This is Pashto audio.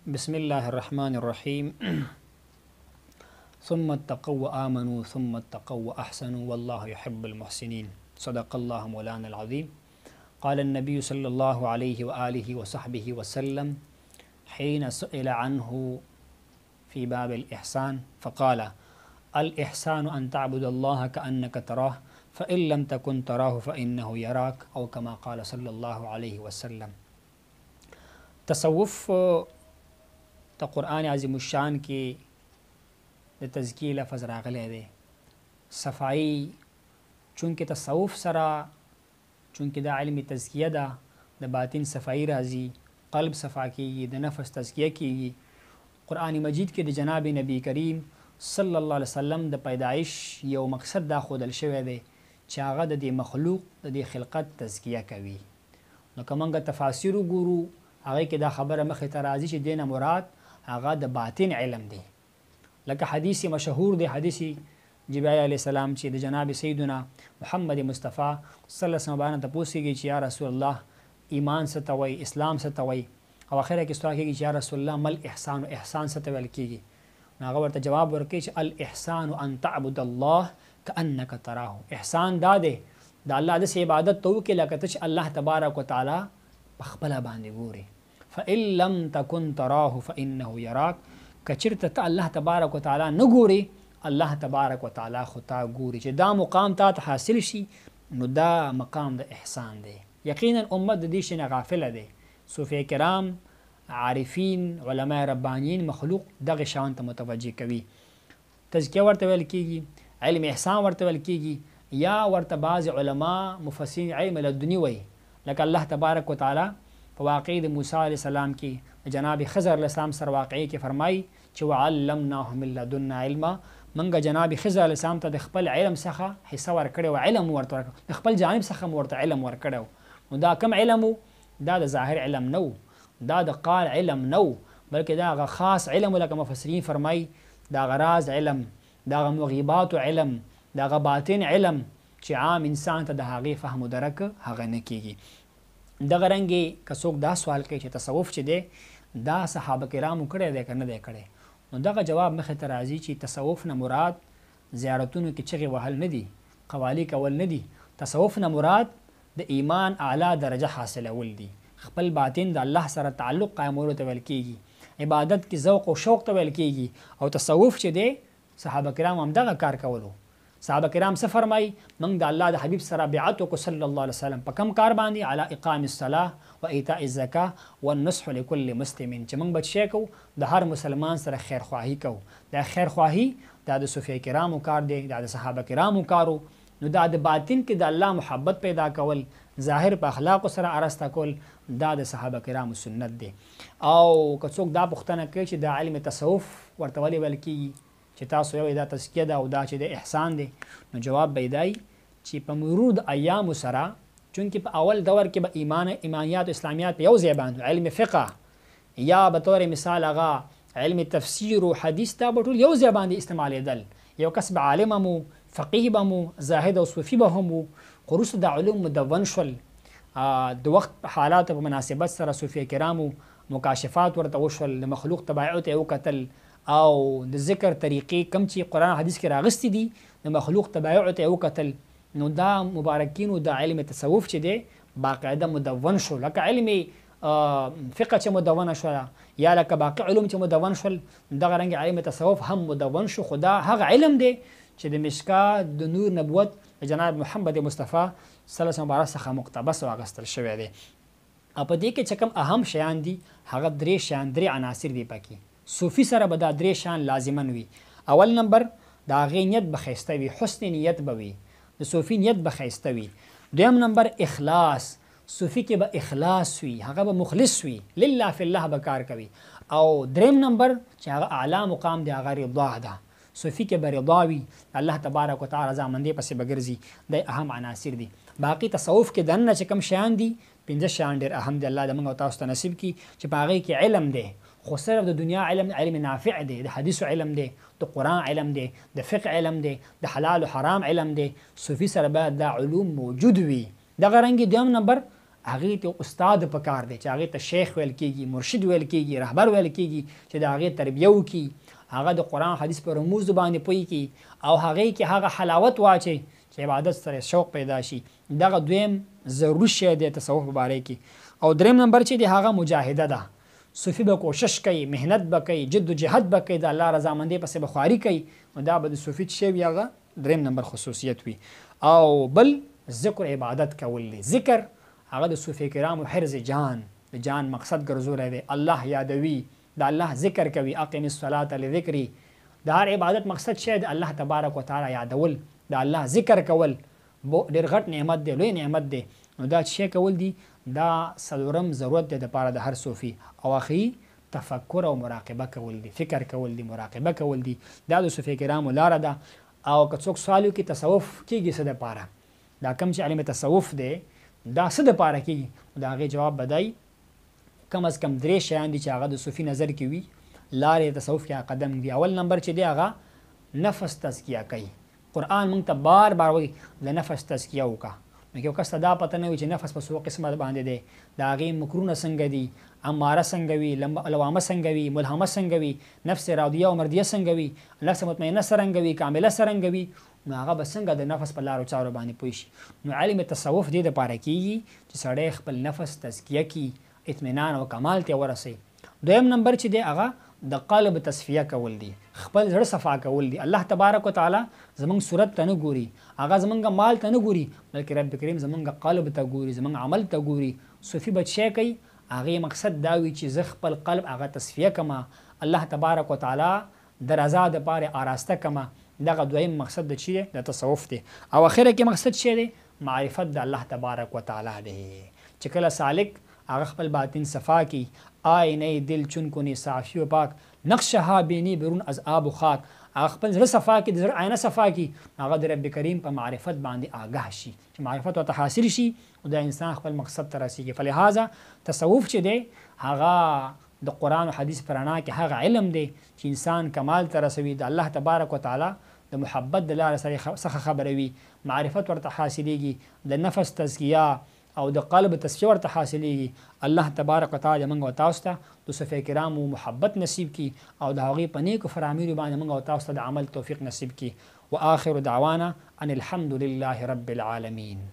بسم الله الرحمن الرحيم ثم اتقوا وآمنوا ثم اتقوا وأحسنوا والله يحب المحسنين صدق الله مولانا العظيم. قال النبي صلى الله عليه وآله وصحبه وسلم حين سئل عنه في باب الإحسان فقال الإحسان أن تعبد الله كأنك تراه فإن لم تكن تراه فإنه يراك أو كما قال صلى الله عليه وسلم. تصوف ته قرآن عظیم الشان کې د تزکیې لفظ راغلی دی. صفائی چونکې تصوف سره چونکې دا علم تزکیه ده، د باطن صفائی راځي، قلب صفا کیږي، د نفس تزکیه کیږي. قرآن مجید کې د جناب نبی کریم صلی الله علیه وسلم د پیدایش یو مقصد دا ښودل شوی دی چې هغه د دې مخلوق د دې خلقت تزکیه کوي. نو که موږ تفاسیر وګورو هغې کې دا خبره مخې ته راځي چې دې نه مراد هغه د باطن علم دی. لکه حدیث مشهور دی، حدیث جبرائیل علیه السلام چې د جناب سیدنا محمد مصطفی صلی الله علیه وسلم باندې تپوس کېږي چې یا رسول الله ایمان څه ته وایي، اسلام څه ته وایي، او اخره کې سوال کېږي چې یا رسول الله مل احسان، احسان څه ته ویل کېږي. نو هغه ورته جواب ورکوي چې الاحسان ان تعبد الله کأنک تراه. احسان دا دی د الله داسې عبادت ته وکړې لکه ته چې الله تبارک وتعالی په خپله باندې ګوري. فإن لم تكن تراه فإنه يراك. که چېرته ته الله تبارک وتعالی نه ګوري، الله تبارک وتعالی خو تا ګوري. چې دا مقام تا ته حاصل شي نو دا مقام د احسان دی. یقینا امت د دې شي نه غافله دی. صوفیه کرام، عارفین، علماء ربانیین مخلوق دغه شان ته متوجه کوي. تزکیه ورته ویل کېږي، علم احسان ورته ویل کېږي، یا ورته بعض علما مفسرین علم لدني وایي. لکه الله تبارک وتعالی په واقعې د موسی علیه السلام کې جناب خضر علیه السلام سره واقعې کې فرمایي چې وعلمناه من لدنا علما. موږ جناب خضر علیه السلام ته د خپل علم څخه حصه ورکړې وه، علم ورته ورکړ، د خپل جانب څخه مو ورته علم ورکړی و. نو دا کم علم و؟ دا د ظاهر علم نه و، دا د قال علم نه و، بلکې دا هغه خاص علم لکه مفسرین فرمایي دا هغه راز علم، دا هغه مغیباتو علم، دا هغه باطن علم چې عام انسان ته د هغې فهم و درک هغه نه کېږي. دغه رنګې که څوک دا سوال کوي چې تصوف چې دی دا صحابه کرامو کړی دی که نه دی کړی، نو دغه جواب مخې ته راځي چې تصوف نه مراد زیارتونو کې چغې وهل نه دي، قوالي کول نه دي. تصوف نه مراد د ایمان اعلی درجه حاصلول دي، خپل باطن د الله سره تعلق قایمولو ته ویل کېږي، عبادت کې ذوق او شوق ته ویل کېږي. او تصوف چې دی صحابه کرام هم دغه کار کولو. صحابه کرام څه فرمایي؟ موږ د الله د حبیب سره بیعت وکړو صلی الله علیه وسلم په کم کار باندې؟ علی اقام الصلاه و ایتاء الزکاه والنصح لكل مسلم. چې موږ به څه کوو؟ د هر مسلمان سره خیرخواهي کوو. دا خیرخواهي دا د صوفیه کرامو کار دی، دا د صحابه کرامو کارو. نو دا د باطن کې د الله محبت پیدا کول، ظاهر په اخلاقو سره ارسته کول، دا د صحابه کرامو سنت دی. او که څوک دا پوښتنه کوي چې دا علم تصوف ورته ولې ویل کېږي چې تاسو یو دا تزکیه ده او دا چې د احسان دی، نو جواب به دی چې په مرور د ایامو سره چونکې په اول دور کې به ایمانیات و اسلامیات په یو ځای باندې علم فقه یا به طور مثال هغه علم تفسیر و حدیث دا به ټول یو ځای باندې استعمالېدل. یو کس به عالم هم و، فقیه به هم و، زاهد او صوفي به هم و. خو وروسته دا علوم مدون شول، د وخت په حالاتو په مناسبت سره صوفیه کرامو مکاشفات ورته وشول، د مخلوق تبایع ته یې وکتل او د ذکر طریقې کم چې قرآن حدیث کې راغستې دي د مخلوق تبایع ته یې وکتل. نو دا مبارکینو دا علم تصوف چې دی باقاعده مدون شو، لکه علم فقه چې مدونه شوله یا لکه باقي علوم چې مدون شول، دغه رنګ علم تصوف هم مدون شو. خو دا هغه علم دی چې د مشکات د نور نبوت جناب محمد مصطفی صلی الله علیه وسلم څخه مقتبس واغستل شوی دی. او په دې کې چې کوم اهم شیان دي هغه درې شیان، درې عناصر دي پکې. صوفي سره به دا درې شیان لازمن وي. اول نمبر د هغې نیت به ښایسته وي، حسن نیت به وي، د صوفي نیت به ښایسته وي. دویم نمبر اخلاص، صوفي کې به اخلاص وي، هغه به مخلص وي، لله فی الله به کار کوي. او دریم نمبر چې هغه اعلی مقام دی هغه رضا ده، صوفي کې به رضا وي، الله تبارک وتعالی رضامندۍ پسې به ګرځي. دا اهم عناصر دي. باقي تصوف کې دننه چې کوم شیان دي 5 شیان ډېر اهم دي. الله د موږ او تاسو ته نصیب کړي چې په هغې کې علم دی، خو صرف د دنیا علم، علم نافع دی، د حدیثو علم دی، د قرآن علم دی، د فقه علم دی، د حلال و حرام علم دی. صوفي سره باید دا علوم موجود وي. دغه رنګې دویم نمبر هغې ته استاد په کار دی چې هغې ته شیخ ویل کېږي، مرشد ویل کېږي، رهبر ویل کېږي چې د هغې تربیه وکړي، هغه د قرآن حدیث په رموزو باندې پوه کړي او هغې کې هغه حلاوت واچي چې عبادت سره شوق پیدا شي. دغه دویم ضروري شی دی تصوف په باره کې. او دریم نمبر چې دی هغه مجاهده ده. صوفي به کوشش کوي، محنت به کوي، جد و جهد به کوي، د الله رضامندۍ پسې به خواري کوي. نو دا به د صوفي شی وي، هغه دریم نمبر خصوصیت وي. او بل ذکر عبادت کول دی. ذکر هغه د صوفي کرامو حرز جان، د جان مقصد ګرځولی دی. الله یادوي، د الله ذکر کوي. اقم الصلاة لذکري. د هر عبادت مقصد شی د الله تبارک وتعالی یادول، د الله ذکر کول. ډېر غټ نعمت دی، لوی نعمت دی. نو دا شی کول دی دا څلورم ضرورت دی دپاره د هر صوفي. او اخري تفکر او مراقبه کول دی، فکر کول دی، مراقبه کول دی. دا د صوفي کرامو لاره ده. او که څوک سوال وکړي تصوف کېږي څه دپاره، دا کوم چې علم تصوف دی دا څه دپاره کېږي، د هغې جواب به دی کم از کم 3 شیان دي چې هغه د صوفي نظر کې وي، لارې تصوف کې قدم دي. اول نمبر چې دی هغه نفس تزکیه کوي. قرآن موږ ته بار بار وایي د نفس تزکیه وکړه. نو که یو کس ته دا پته نه وي چې نفس په څو قسمه باندې دی، د هغې مکرونه څنګه دي، اماره څنګه وي، لوامه څنګه وي، ملهمه څنګه وي، نفس راضیه او مرضیه څنګه وي، نفس مطمئنه څرنګه وي، کامله څرنګه وي، نو هغه به څنګه د نفس په لارو چارو باندې پوه شي. نو علم تصوف دې دپاره کېږي چې سړی خپل نفس تزکیه کړي، اطمینان او کمال ته ورسوي. دویم نمبر چې دی هغه د قلب تصفیه کول دي، خپل زړه صفا کول دي. الله تبارک وتعالی زمونږ صورت ته نه ګوري، هغه زمونږ مال ته نه ګوري، بلکې رب کریم زمونږ قلب ته ګوري، زمونږ عمل ته ګوري. صوفي به شی کوي، هغې مقصد دا وي چې زه خپل قلب هغه تصفیه کړمه، الله تبارک وتعالی د رضا دپاره آراسته کړمه. دغه دویم مقصد د چی دی؟ د تصوف دی. او اخره کې مقصد چی دی؟ معرفت د الله تبارک وتعالی دی. چې کله سالک هغه خپل باطن صفا کی، آینه دل چون کنی صافی و پاک، نقشها بینی برون از آب و خاک. هغه خپل زړه صفا کی، د زړه آینه صفا کی، هغه د رب کریم په معرفت باندې آگاه شي، چې معرفت ورته حاصل شي او د انسان خپل مقصد ته رسیږي. فلهذا تصوف چې دی هغه د قرآن و حدیث په رڼا کې هغه علم دی چې انسان کمال ته رسوي، د الله تبارک وتعالی د محبت د لارې څخه خبروي، معرفت ورته حاصلېږي، د نفس تزکیه او د قلب تصفیه ورته حاصلېږي. الله تبارک وتعالی موږ او تاسو ته د صوفي کرامو محبت نصیب کړي او د هغوی په نیکو فرامینو باندې موږ او تاسو ته د عمل توفیق نصیب کړي. وآخر دعوانا ان الحمد لله رب العالمین.